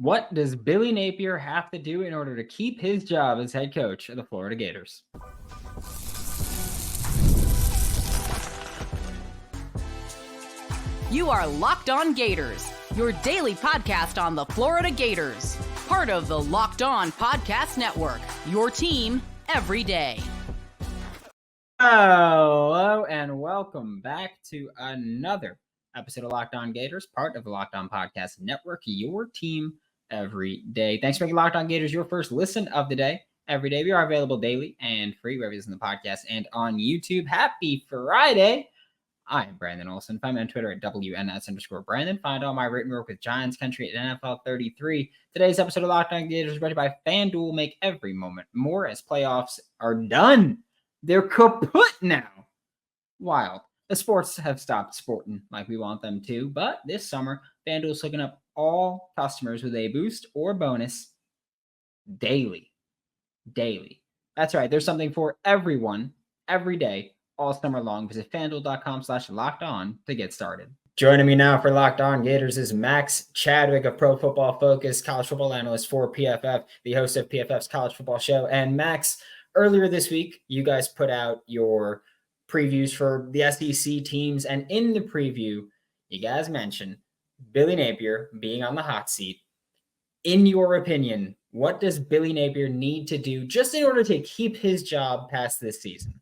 What does Billy Napier have to do in order to keep his job as head coach of the Florida Gators? You are Locked On Gators, your daily podcast on the Florida Gators. Part of the Locked On Podcast Network, your team every day. Hello, and welcome back to another episode of Locked On Gators, part of the Locked On Podcast Network, your team every day. Thanks for making Locked On Gators your first listen of the day. Every day we are available daily and free wherever you listen to the podcast and on YouTube. Happy Friday. I am Brandon Olsen. Find me on Twitter at WNS_Brandon. Find all my written work with Giants Country at NFL 33. Today's episode of Locked On Gators is brought to you by FanDuel. Make every moment more as playoffs are done. They're kaput now. Wild. The sports have stopped sporting like we want them to, but this summer, FanDuel's hooking up all customers with a boost or bonus daily. That's right. There's something for everyone, every day, all summer long. Visit FanDuel.com/lockedon to get started. Joining me now for Locked On Gators is Max Chadwick of Pro Football Focus, college football analyst for PFF, the host of PFF's College Football Show. And Max, earlier this week, you guys put out your previews for the SEC teams. And in the preview, you guys mentioned Billy Napier being on the hot seat. In your opinion, what does Billy Napier need to do just in order to keep his job past this season?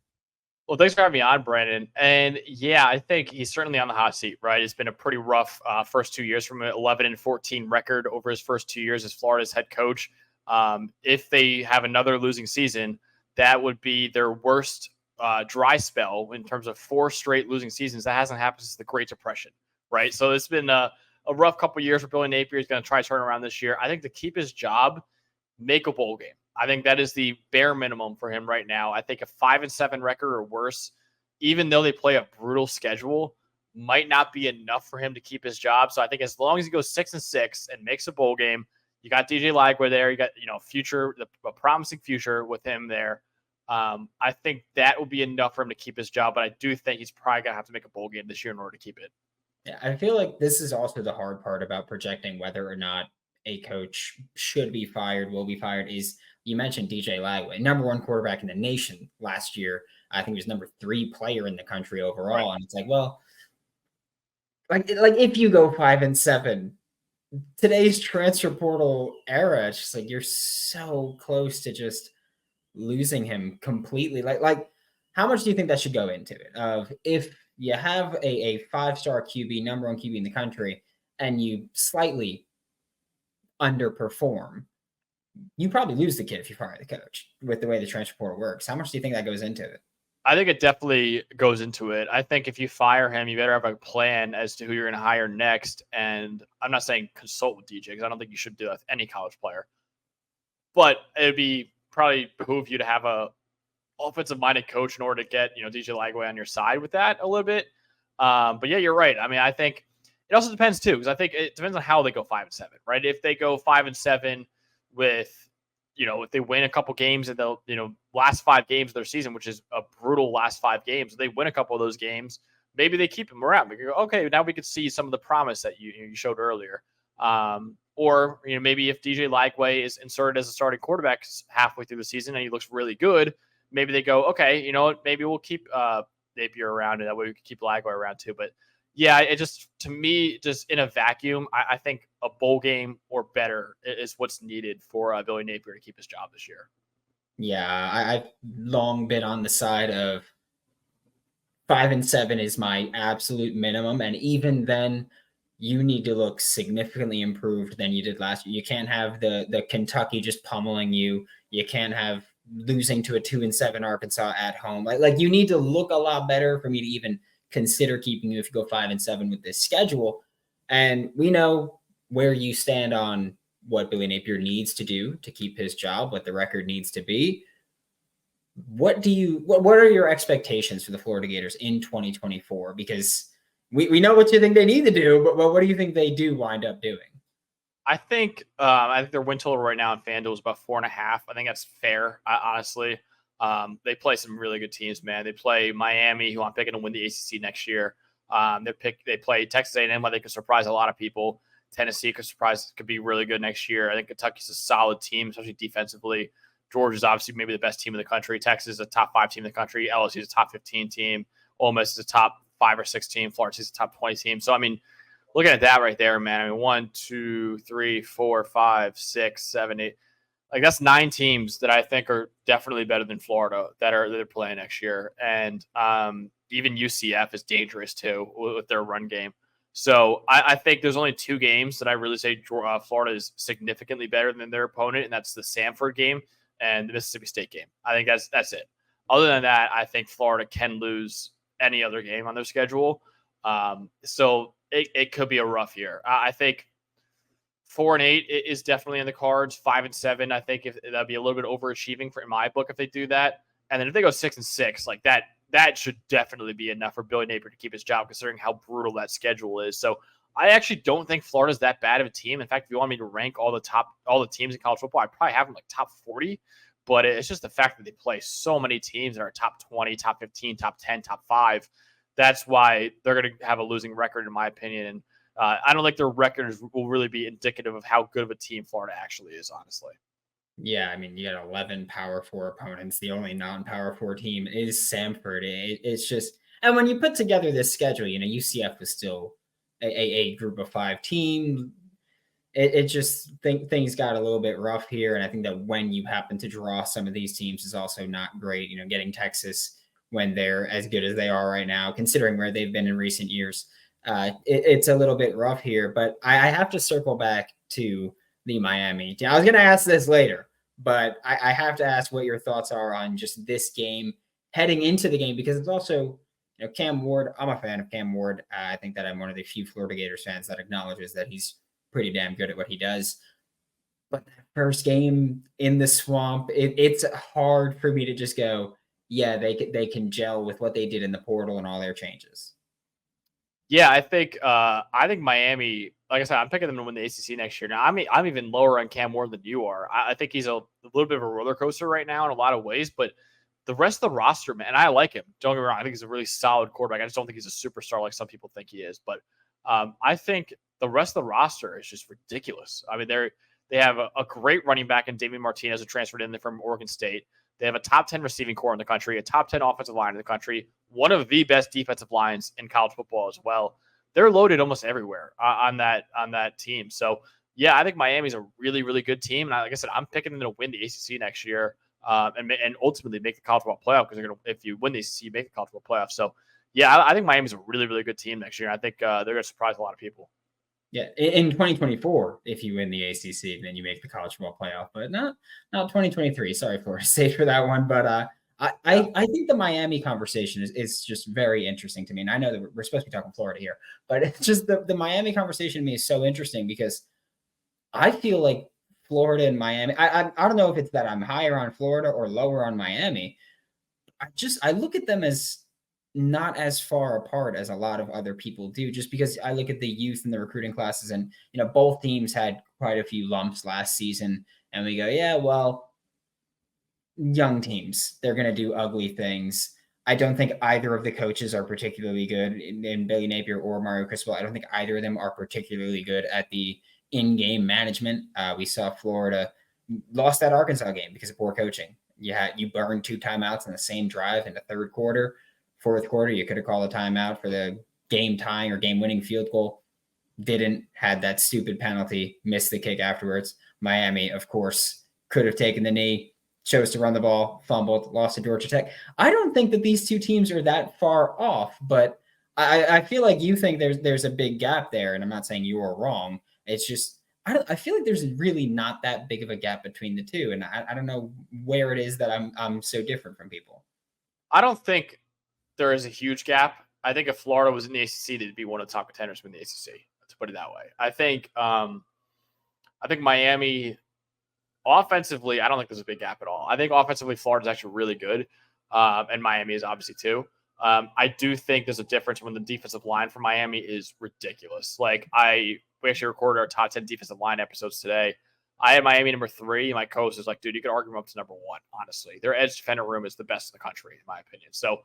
Well, thanks for having me on, Brandon. And yeah, I think he's certainly on the hot seat, right? It's been a pretty rough first 2 years from an 11-14 record over his first 2 years as Florida's head coach. If they have another losing season, that would be their worst dry spell in terms of 4 straight losing seasons. That hasn't happened since the Great Depression, right? So it's been a rough couple of years for Billy Napier. He's going to try to turn around this year. I think to keep his job, make a bowl game. I think that is the bare minimum for him right now. I think a 5-7 record or worse, even though they play a brutal schedule, might not be enough for him to keep his job. So I think as long as he goes 6-6 and makes a bowl game, you got DJ Lagway there. You got, a promising future with him there. I think that will be enough for him to keep his job, but I do think he's probably going to have to make a bowl game this year in order to keep it. Yeah, I feel like this is also the hard part about projecting whether or not a coach should be fired, will be fired, is you mentioned DJ Lagway, number 1 quarterback in the nation last year. I think he was number 3 player in the country overall. Right. And it's like, well, like if you go 5-7, today's transfer portal era, it's just like you're so close to just losing him completely. Like how much do you think that should go into it? Of if you have a 5-star QB, number 1 QB in the country, and you slightly underperform, you probably lose the kid if you fire the coach with the way the transfer portal works. How much do you think that goes into it? I think it definitely goes into it. I think if you fire him, you better have a plan as to who you're going to hire next. And I'm not saying consult with DJ because I don't think you should do that with any college player. But it would be probably behoove you to have a offensive-minded coach in order to get DJ Lagway on your side with that a little bit. But yeah, you're right. I mean, I think it also depends too, because I think it depends on how they go 5-7, right? If they go 5-7 with, if they win a couple games in the, last 5 games of their season, which is a brutal last 5 games, if they win a couple of those games, maybe they keep him around. We go, okay, now we could see some of the promise that you showed earlier. Or, maybe if DJ Lagway is inserted as a starting quarterback halfway through the season and he looks really good, maybe they go, okay, you know what, maybe we'll keep Napier around and that way we can keep Lagway around too. But yeah, it just, to me, just in a vacuum, I think a bowl game or better is what's needed for Billy Napier to keep his job this year. Yeah, I've long been on the side of 5-7 is my absolute minimum. And even then, you need to look significantly improved than you did last year. You can't have the Kentucky just pummeling you. You can't have losing to a 2-7 Arkansas at home. Like you need to look a lot better for me to even consider keeping you if you go 5-7 with this schedule. And we know where you stand on what Billy Napier needs to do to keep his job, what the record needs to be. What are your expectations for the Florida Gators in 2024? Because we know what you think they need to do, but what do you think they do wind up doing? I think their win total right now in FanDuel is about 4.5. I think that's fair, honestly. They play some really good teams, man. They play Miami, who I'm picking to win the ACC next year. They play Texas A&M, where they could surprise a lot of people. Tennessee could be really good next year. I think Kentucky's a solid team, especially defensively. Georgia's obviously maybe the best team in the country. Texas is a top 5 team in the country. LSU is a top 15 team. Ole Miss is a top 5 or 6 team. Florida State's a top 20 team. So, I mean, looking at that right there, man, I mean, 1, 2, 3, 4, 5, 6, 7, 8. Like, that's 9 teams that I think are definitely better than Florida that are playing next year. And even UCF is dangerous too with their run game. So I think there's only 2 games that I really say Florida is significantly better than their opponent, and that's the Samford game and the Mississippi State game. I think that's it. Other than that, I think Florida can lose any other game on their schedule. So it could be a rough year. I think 4-8 is definitely in the cards. 5-7, I think if that'd be a little bit overachieving in my book if they do that. And then if they go 6-6, like that should definitely be enough for Billy Napier to keep his job, considering how brutal that schedule is. So I actually don't think Florida's that bad of a team. In fact, if you want me to rank all the teams in college football, I'd probably have them like top 40. But it's just the fact that they play so many teams that are top 20, top 15, top 10, top 5. That's why they're going to have a losing record, in my opinion. And I don't think their records will really be indicative of how good of a team Florida actually is, honestly. Yeah, I mean, you got 11 Power 4 opponents. The only non-Power 4 team is Samford. It's just, and when you put together this schedule, UCF was still a group of 5 team. It just things got a little bit rough here, and I think that when you happen to draw some of these teams is also not great. Getting Texas when they're as good as they are right now, considering where they've been in recent years, it's a little bit rough here. But I have to circle back to the Miami. I was going to ask this later, but I have to ask what your thoughts are on just this game heading into the game, because it's also, Cam Ward. I'm a fan of Cam Ward. I think that I'm one of the few Florida Gators fans that acknowledges that he's pretty damn good at what he does. But that first game in the swamp, it's hard for me to just go, yeah, they can gel with what they did in the portal and all their changes. Yeah, I think Miami, like I said, I'm picking them to win the ACC next year. Now, I'm even lower on Cam Ward than you are. I think he's a little bit of a roller coaster right now in a lot of ways, but the rest of the roster, man, and I like him. Don't get me wrong. I think he's a really solid quarterback. I just don't think he's a superstar like some people think he is. But I think the rest of the roster is just ridiculous. I mean, they have a great running back in Damian Martinez, who transferred in from Oregon State. They have a top 10 receiving core in the country, a top 10 offensive line in the country, one of the best defensive lines in college football as well. They're loaded almost everywhere on that team. So, yeah, I think Miami's a really, really good team. And like I said, I'm picking them to win the ACC next year and ultimately make the college football playoff, because if you win the ACC, you make the college football playoff. So, yeah, I think Miami's a really, really good team next year. I think they're going to surprise a lot of people. Yeah, in 2024, if you win the ACC, then you make the college football playoff, but not 2023. Sorry, Florida State, for that one. But I think the Miami conversation is just very interesting to me. And I know that we're supposed to be talking Florida here, but it's just the Miami conversation to me is so interesting, because I feel like Florida and Miami, I don't know if it's that I'm higher on Florida or lower on Miami. I look at them as not as far apart as a lot of other people do, just because I look at the youth and the recruiting classes, and both teams had quite a few lumps last season, and we go, yeah, well, young teams, they're going to do ugly things. I don't think either of the coaches are particularly good in Billy Napier or Mario Cristobal. I don't think either of them are particularly good at the in-game management. We saw Florida lost that Arkansas game because of poor coaching. You burned 2 timeouts in the same drive in the third quarter. Fourth quarter, you could have called a timeout for the game tying or game winning field goal. Didn't, had that stupid penalty, missed the kick afterwards. Miami, of course, could have taken the knee, chose to run the ball, fumbled, lost to Georgia Tech. I don't think that these two teams are that far off, but I feel like you think there's a big gap there, and I'm not saying you are wrong. It's just I feel like there's really not that big of a gap between the two, and I don't know where it is that I'm so different from people. I don't think there is a huge gap. I think if Florida was in the ACC, they'd be one of the top contenders in the ACC, to put it that way. I think Miami offensively, I don't think there's a big gap at all. I think offensively, Florida's actually really good, and Miami is obviously too. I do think there's a difference when the defensive line for Miami is ridiculous. Like we actually recorded our top 10 defensive line episodes today. I had Miami number 3. My coach is like, dude, you could argue them up to number 1, honestly. Their edge defender room is the best in the country, in my opinion. So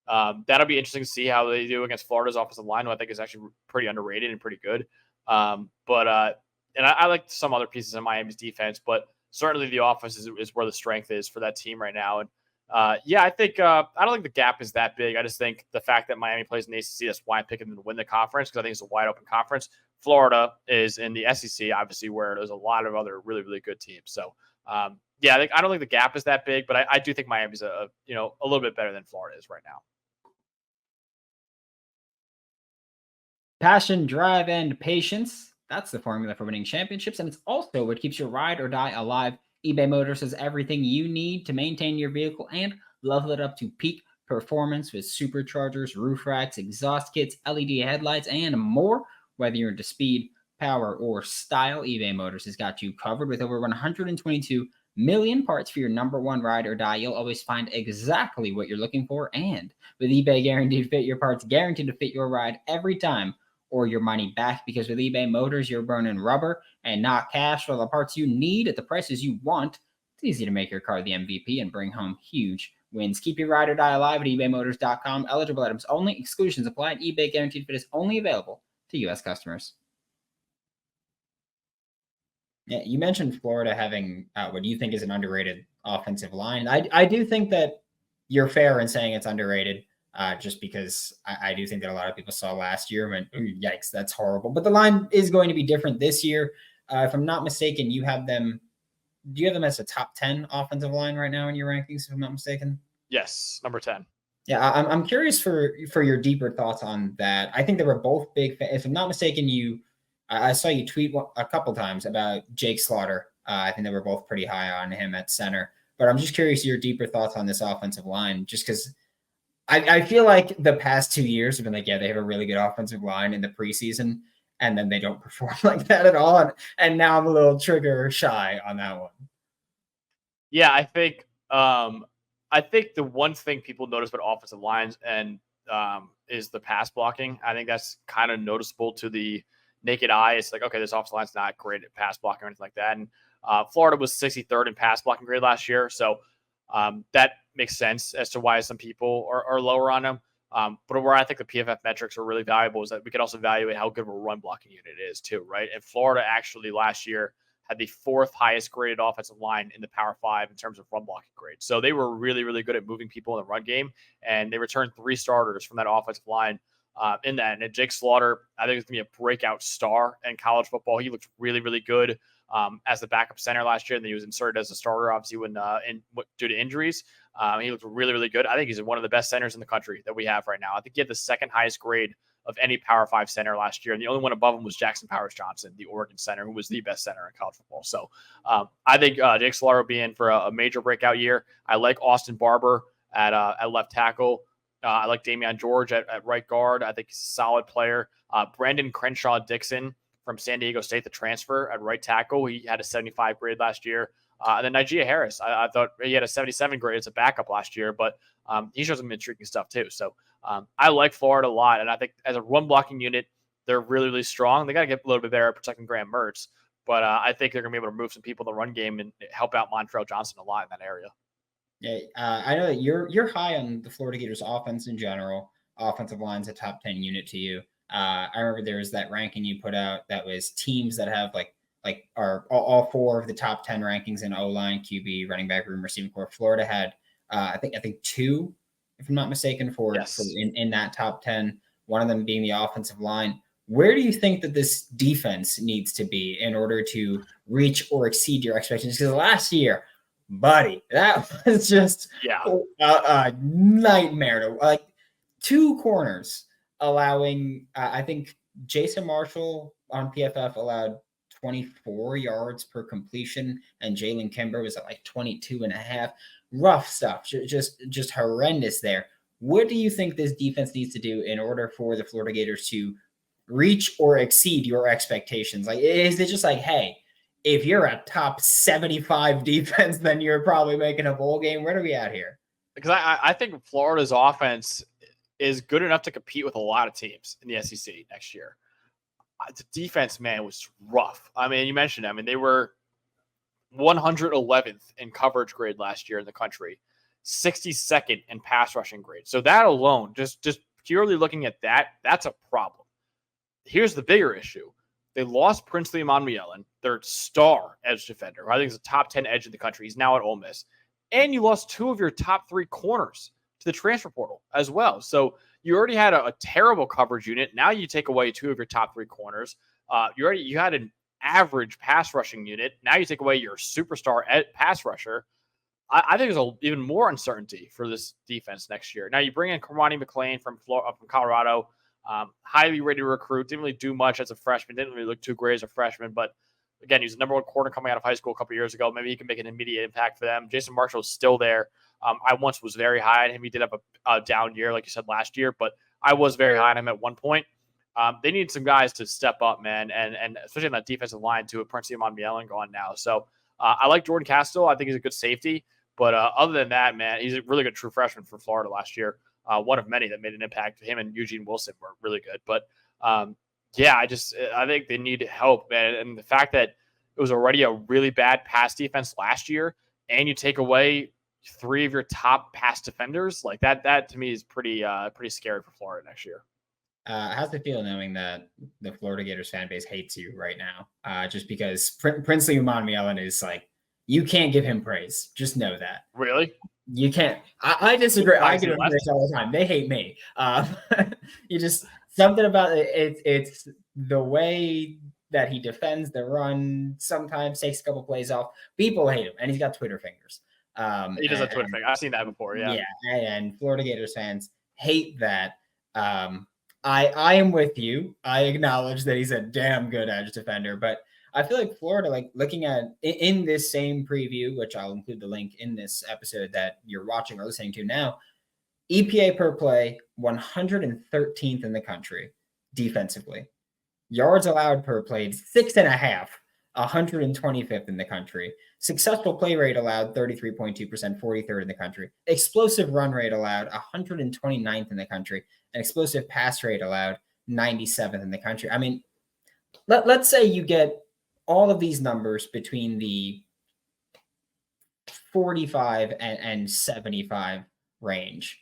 that'll be interesting to see how they do against Florida's offensive line, who I think is actually pretty underrated and pretty good. And I like some other pieces of Miami's defense, but certainly the offense is where the strength is for that team right now. And I think I don't think the gap is that big. I just think the fact that Miami plays in the ACC, that's why I'm picking them to win the conference, because I think it's a wide open conference. Florida is in the SEC, obviously, where there's a lot of other really, really good teams. So, I don't think the gap is that big, but I do think Miami's a little bit better than Florida is right now. Passion, drive, and patience. That's the formula for winning championships, and it's also what keeps your ride or die alive. eBay Motors has everything you need to maintain your vehicle and level it up to peak performance with superchargers, roof racks, exhaust kits, LED headlights, and more. Whether you're into speed, power, or style, eBay Motors has got you covered with over 122 million parts for your number one ride or die. You'll always find exactly what you're looking for, and with eBay Guaranteed Fit, your parts guaranteed to fit your ride every time or your money back, because with eBay Motors, you're burning rubber and not cash for the parts you need at the prices you want. It's easy to make your car the MVP and bring home huge wins. Keep your ride or die alive at ebaymotors.com. Eligible items only. Exclusions apply. eBay Guaranteed Fit is only available to U.S. customers. Yeah, you mentioned Florida having what you think is an underrated offensive line. I do think that you're fair in saying it's underrated. Just because I do think that a lot of people saw last year and went, yikes, that's horrible. But the line is going to be different this year. If I'm not mistaken, you have them. Do you have them as a top 10 offensive line right now in your rankings, if I'm not mistaken? Yes, number 10. Yeah, I'm curious for your deeper thoughts on that. I think they were both big. If I'm not mistaken, I saw you tweet a couple times about Jake Slaughter. I think they were both pretty high on him at center. But I'm just curious your deeper thoughts on this offensive line, just because I feel like the past 2 years have been like, yeah, they have a really good offensive line in the preseason, and then they don't perform like that at all. And now I'm a little trigger shy on that one. Yeah, I think the one thing people notice about offensive lines and is the pass blocking. I think that's kind of noticeable to the naked eye. It's like, okay, this offensive line's not great at pass blocking or anything like that. And Florida was 63rd in pass blocking grade last year, so that makes sense as to why some people are lower on them. But where I think the PFF metrics are really valuable is that we could also evaluate how good of a run blocking unit it is too, right? And Florida actually last year had the 4th highest graded offensive line in the Power 5 in terms of run blocking grade. So they were really, really good at moving people in the run game, and they returned 3 starters from that offensive line in that. And Jake Slaughter, I think, is going to be a breakout star in college football. He looked really, really good as the backup center last year, and then he was inserted as a starter, obviously, when due to injuries. He looked really, really good. I think he's one of the best centers in the country that we have right now. I think he had the 2nd highest grade of any Power 5 center last year, and the only one above him was Jackson Powers Johnson, the Oregon center, who was the best center in college football. So I think Jake Slaughter will be in for a major breakout year. I like Austin Barber at left tackle. I like Damian George at right guard. I think he's a solid player. Brandon Crenshaw Dixon from San Diego State, the transfer at right tackle. He had a 75 grade last year. And then Najee Harris, I thought he had a 77 grade as a backup last year, but he shows some intriguing stuff too. So I like Florida a lot. And I think as a run blocking unit, they're really, really strong. They got to get a little bit better at protecting Graham Mertz, but I think they're going to be able to move some people in the run game and help out Montrell Johnson a lot in that area. Yeah, I know that you're high on the Florida Gators offense in general. Offensive line's a top 10 unit to you. I remember there was that ranking you put out that was teams that have like are all 4 of the top 10 rankings in O-line, QB, running back room, receiving corps. Florida had I think 2, if I'm not mistaken, for in that top 10. One of them being the offensive line. Where do you think that this defense needs to be in order to reach or exceed your expectations? Because last year, buddy, that was just a nightmare. To like 2 corners allowing, I think Jason Marshall on PFF allowed 24 yards per completion, and Jalen Kimber was at like 22.5. Rough stuff, just horrendous there. What do you think this defense needs to do in order for the Florida Gators to reach or exceed your expectations? Like, is it just like, hey, if you're a top 75 defense, then you're probably making a bowl game? Where are we at here? Because I think Florida's offense is good enough to compete with a lot of teams in the SEC next year. The defense, man, was rough. I mean, you mentioned, they were 111th in coverage grade last year in the country, 62nd in pass rushing grade. So that alone, just purely looking at that, that's a problem. Here's the bigger issue. They lost Princely Monmielen, their star edge defender, who I think is a top 10 edge in the country. He's now at Ole Miss. And you lost 2 of your top 3 corners to the transfer portal as well. So you already had a terrible coverage unit. Now you take away 2 of your top 3 corners. You had an average pass rushing unit. Now you take away your superstar pass rusher. I think there's even more uncertainty for this defense next year. Now you bring in Kamani McLean from Colorado, highly rated recruit. Didn't really do much as a freshman. Didn't really look too great as a freshman. But again, he's the number 1 corner coming out of high school a couple years ago. Maybe he can make an immediate impact for them. Jason Marshall is still there. I once was very high on him. He did have a down year, like you said, last year. But I was very high on him at one point. They need some guys to step up, man, and especially on that defensive line too. With Princey Monmielen gone now, so I like Jordan Castile. I think he's a good safety, but other than that, man, he's a really good true freshman for Florida last year. One of many that made an impact. Him and Eugene Wilson were really good, but yeah, I think they need help, man. And the fact that it was already a really bad pass defense last year, and you take away 3 of your top pass defenders, like that to me is pretty scary for Florida next year. How's it feel knowing that the Florida Gators fan base hates you right now? Just because Princely Monmielen is like, you can't give him praise. Just know that. Really? You can't. I disagree. I get praise all the time. They hate me. You just something about it. It's the way that he defends the run. Sometimes takes a couple plays off. People hate him, and he's got Twitter fingers. He does have Twitter fingers. I've seen that before. Yeah. Yeah, and Florida Gators fans hate that. I am with you. I acknowledge that he's a damn good edge defender, but I feel like Florida, like looking at in this same preview, which I'll include the link in this episode that you're watching or listening to now, EPA per play, 113th in the country defensively. Yards allowed per play, 6.5, 125th in the country. Successful play rate allowed, 33.2%, 43rd in the country. Explosive run rate allowed, 129th in the country. And explosive pass rate allowed, 97th in the country. I mean, let's say you get all of these numbers between the 45 and 75 range.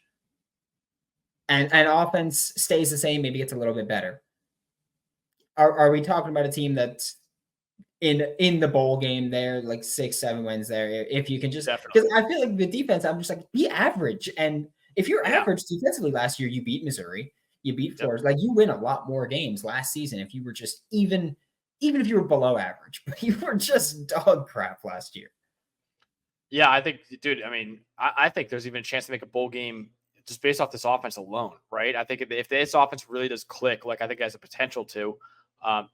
And offense stays the same, maybe gets a little bit better. Are we talking about a team that's in the bowl game there, like 6-7 wins there? If you can just, because I feel like the defense, I'm just like, be average. And if you're average defensively last year, you beat Missouri, you beat Florida, like you win a lot more games last season if you were just even if you were below average, but you were just dog crap last year. Yeah, I think, dude, I mean, I think there's even a chance to make a bowl game just based off this offense alone, right? I think if this offense really does click, like I think it has a potential to,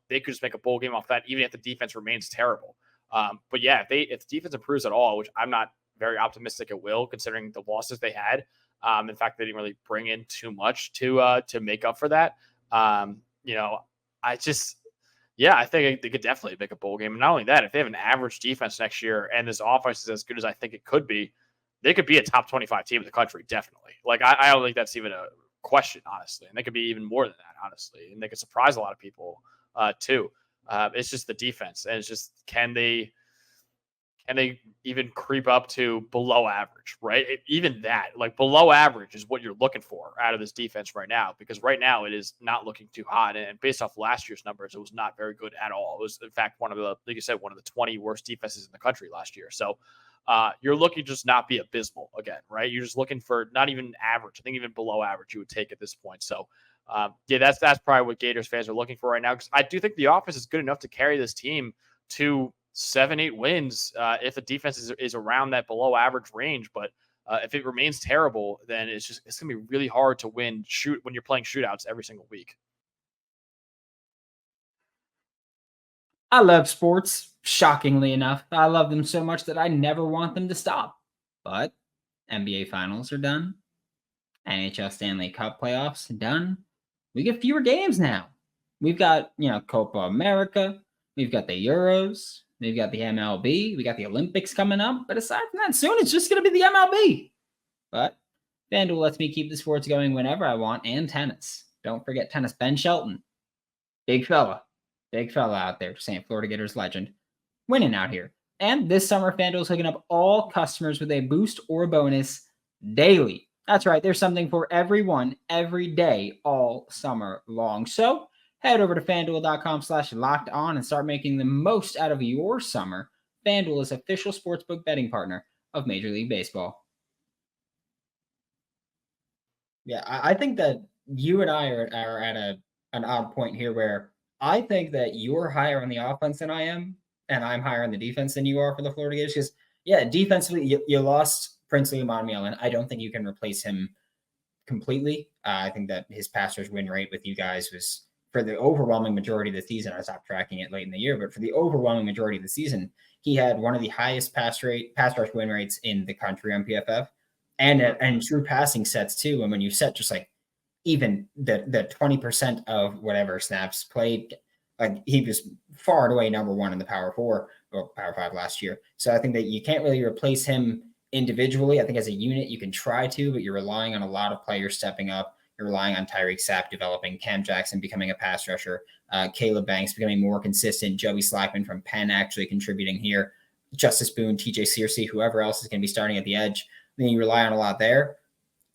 they could just make a bowl game off that, even if the defense remains terrible. But yeah, if the defense improves at all, which I'm not very optimistic it will, considering the losses they had. In fact, they didn't really bring in too much to make up for that. I think they could definitely make a bowl game. And not only that, if they have an average defense next year and this offense is as good as I think it could be, they could be a top 25 team in the country, definitely. Like, I don't think that's even a question, honestly. And they could be even more than that, honestly. And they could surprise a lot of people, too. It's just the defense. And it's just, can they even creep up to below average, right? Even that, like below average is what you're looking for out of this defense right now, because right now it is not looking too hot. And based off last year's numbers, it was not very good at all. It was, in fact, like you said, one of the 20 worst defenses in the country last year. So you're looking to just not be abysmal again, right? You're just looking for not even average. I think even below average you would take at this point. So that's probably what Gators fans are looking for right now, because I do think the offense is good enough to carry this team to 7-8 wins if the defense is around that below average range. But if it remains terrible, then it's going to be really hard to win when you're playing shootouts every single week. I love sports, shockingly enough. I love them so much that I never want them to stop. But NBA Finals are done. NHL Stanley Cup playoffs done. We get fewer games now. We've got, Copa America. We've got the Euros. We've got the MLB. We got the Olympics coming up. But aside from that, soon it's just going to be the MLB. But FanDuel lets me keep the sports going whenever I want, and tennis. Don't forget tennis. Ben Shelton. Big fella out there. Saying Florida Gators legend. Winning out here. And this summer, FanDuel's hooking up all customers with a boost or bonus daily. That's right. There's something for everyone every day all summer long. So Head over to fanduel.com/locked on and start making the most out of your summer. FanDuel is official sportsbook betting partner of Major League Baseball. Yeah, I think that you and I are at an odd point here where I think that you're higher on the offense than I am, and I'm higher on the defense than you are for the Florida Gators. Because, yeah, defensively, you lost Princely Umanmielen. I don't think you can replace him completely. I think that his pass rush win rate with you guys was, for the overwhelming majority of the season, I stopped tracking it late in the year, but for the overwhelming majority of the season, he had one of the highest pass rush win rates in the country on PFF, and true passing sets too. And when you set just like even the 20% of whatever snaps played, like he was far and away number one in the Power 4 or Power 5 last year. So I think that you can't really replace him individually. I think as a unit you can try to, but you're relying on a lot of players stepping up. You're relying on Tyreek Sapp developing, Cam Jackson becoming a pass rusher, Caleb Banks becoming more consistent, Joey Slackman from Penn actually contributing here, Justice Boone, TJ Searcy, whoever else is going to be starting at the edge. Then you rely on a lot there.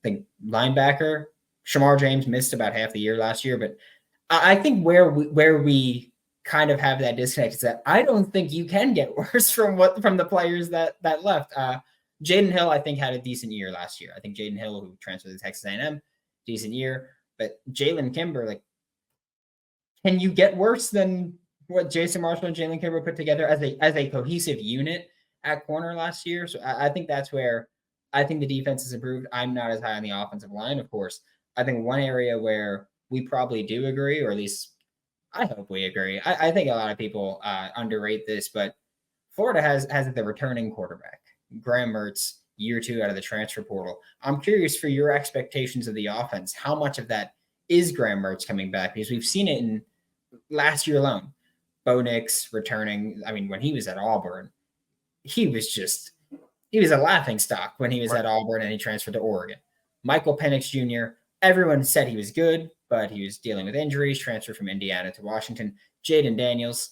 I think linebacker, Shamar James missed about half the year last year, but I think where we kind of have that disconnect is that I don't think you can get worse from the players that left. Jaden Hill, I think, had a decent year last year. I think Jaden Hill, who transferred to Texas A&M, decent year. But Jalen Kimber, like, can you get worse than what Jason Marshall and Jalen Kimber put together as a cohesive unit at corner last year? So I think that's where I think the defense has improved. I'm not as high on the offensive line, of course. I think one area where we probably do agree, or at least I hope we agree. I think a lot of people underrate this, but Florida has the returning quarterback, Graham Mertz, year 2 out of the transfer portal. I'm curious for your expectations of the offense. How much of that is Graham Mertz coming back? Because we've seen it in last year alone. Bo Nix returning. I mean, when he was at Auburn, he was a laughing stock when he was at Auburn and he transferred to Oregon. Michael Penix Jr., everyone said he was good, but he was dealing with injuries, transferred from Indiana to Washington. Jaden Daniels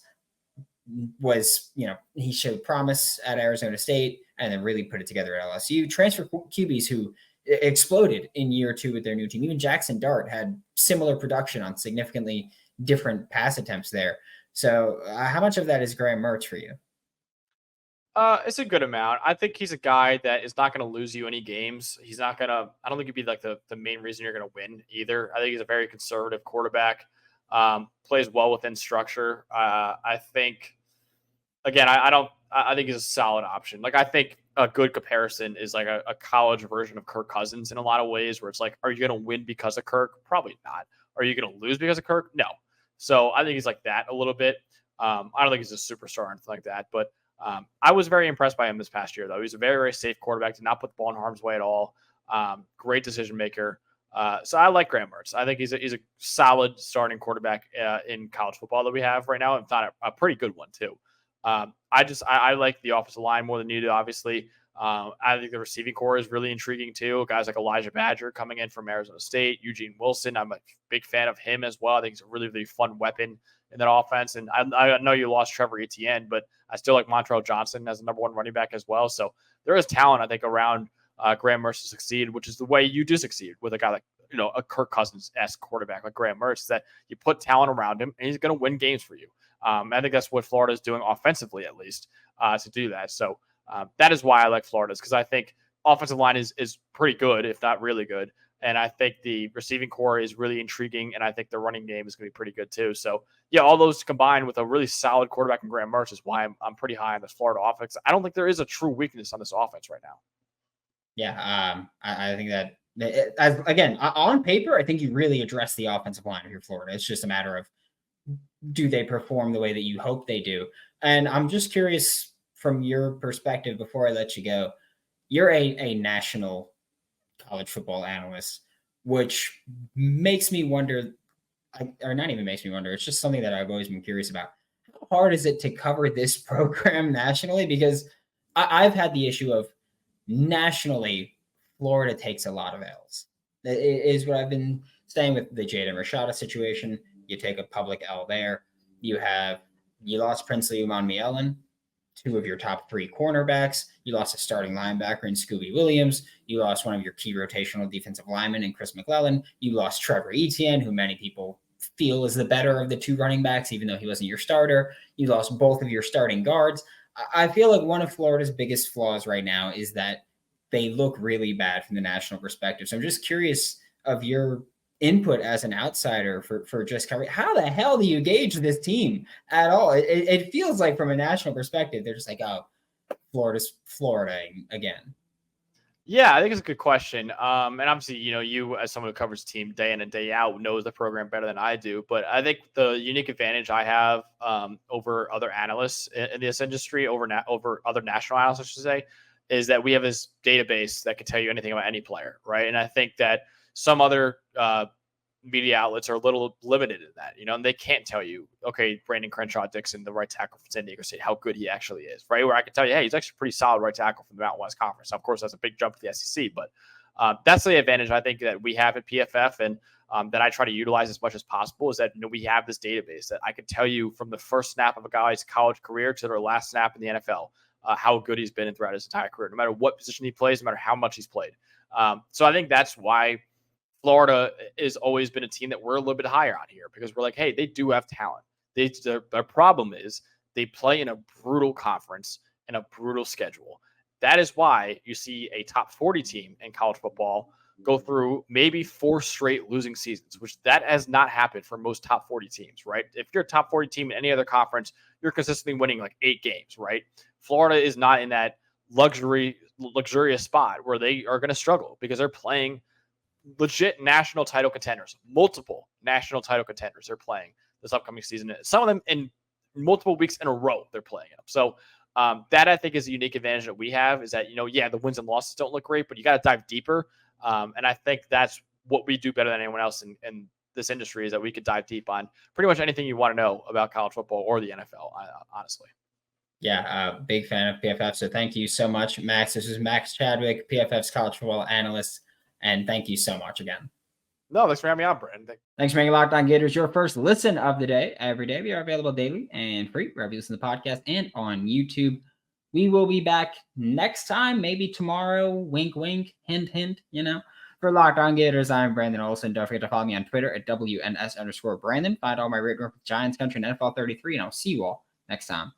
was, he showed promise at Arizona State and then really put it together at LSU. Transfer QBs who exploded in year 2 with their new team. Even Jackson Dart had similar production on significantly different pass attempts there. So how much of that is Graham Mertz for you? It's a good amount. I think he's a guy that is not going to lose you any games. He's not going to, I don't think he'd be like the main reason you're going to win either. I think he's a very conservative quarterback, plays well within structure. I think, again, I think he's a solid option. Like, I think a good comparison is like a college version of Kirk Cousins in a lot of ways, where it's like, are you going to win because of Kirk? Probably not. Are you going to lose because of Kirk? No. So I think he's like that a little bit. I don't think he's a superstar or anything like that, but I was very impressed by him this past year, though. He's a very, very safe quarterback, did not put the ball in harm's way at all. Great decision maker. So I like Graham Mertz. I think he's a solid starting quarterback in college football that we have right now, and thought a pretty good one too. I like the offensive line more than you do, obviously. I think the receiving core is really intriguing too. Guys like Elijah Badger coming in from Arizona State, Eugene Wilson. I'm a big fan of him as well. I think he's a really, really fun weapon in that offense. And I know you lost Trevor Etienne, but I still like Montrell Johnson as the number 1 running back as well. So there is talent, I think, around Graham Mertz to succeed, which is the way you do succeed with a guy like, a Kirk Cousins-esque quarterback like Graham Mertz, that you put talent around him and he's going to win games for you. I think that's what Florida is doing offensively, at least, to do that. So that is why I like Florida's, because I think offensive line is pretty good, if not really good. And I think the receiving core is really intriguing, and I think the running game is going to be pretty good too. So, yeah, all those combined with a really solid quarterback in Graham Mertz is why I'm pretty high on this Florida offense. I don't think there is a true weakness on this offense right now. Yeah, I think that, again, on paper, I think you really address the offensive line of your Florida. It's just a matter of, do they perform the way that you hope they do? And I'm just curious from your perspective, before I let you go, you're a national college football analyst, which makes me wonder, or not even makes me wonder, it's just something that I've always been curious about. How hard is it to cover this program nationally? Because I've had the issue of nationally, Florida takes a lot of L's. It is what I've been saying with the Jaden Rashada situation. You take a public L there. You lost Princely Umanmielen, 2 of your top 3 cornerbacks. You lost a starting linebacker in Scooby Williams. You lost one of your key rotational defensive linemen in Chris McClellan. You lost Trevor Etienne, who many people feel is the better of the two running backs, even though he wasn't your starter. You lost both of your starting guards. I feel like one of Florida's biggest flaws right now is that they look really bad from the national perspective. So I'm just curious of your input as an outsider for just covering. How the hell do you gauge this team at all? It feels like from a national perspective, they're just like, oh, Florida's Florida again. Yeah, I think it's a good question. And obviously, you as someone who covers the team day in and day out knows the program better than I do. But I think the unique advantage I have over other analysts in this industry, over other national analysts, I should say, is that we have this database that can tell you anything about any player, right? And I think that some other media outlets are a little limited in that, and they can't tell you, okay, Brandon Crenshaw-Dixon, the right tackle from San Diego State, how good he actually is, right? Where I can tell you, hey, he's actually pretty solid right tackle from the Mountain West Conference. Of course, that's a big jump to the SEC, but that's the advantage I think that we have at PFF and that I try to utilize as much as possible is that we have this database that I can tell you from the first snap of a guy's college career to their last snap in the NFL, how good he's been throughout his entire career, no matter what position he plays, no matter how much he's played. So I think that's why Florida has always been a team that we're a little bit higher on here because we're like, hey, they do have talent. Their problem is they play in a brutal conference and a brutal schedule. That is why you see a top 40 team in college football go through maybe 4 straight losing seasons, which that has not happened for most top 40 teams, right? If you're a top 40 team in any other conference, you're consistently winning like 8 games, right? Florida is not in that luxurious spot where they are going to struggle because they're playing legit national title contenders, multiple national title contenders they're playing this upcoming season. Some of them in multiple weeks in a row they're playing them. So that I think is a unique advantage that we have is that, the wins and losses don't look great, but you got to dive deeper. And I think that's what we do better than anyone else in this industry is that we could dive deep on pretty much anything you want to know about college football or the NFL, honestly. Yeah, big fan of PFF. So thank you so much, Max. This is Max Chadwick, PFF's college football analyst. And thank you so much again. No, thanks for having me on, Brandon. Thanks for making Locked On Gators your first listen of the day. Every day we are available daily and free wherever you listen to the podcast and on YouTube. We will be back next time, maybe tomorrow. Wink, wink, hint, hint, For Locked On Gators, I'm Brandon Olsen. Don't forget to follow me on Twitter at WNS_Brandon. Find all my written work with Giants Country and NFL 33, and I'll see you all next time.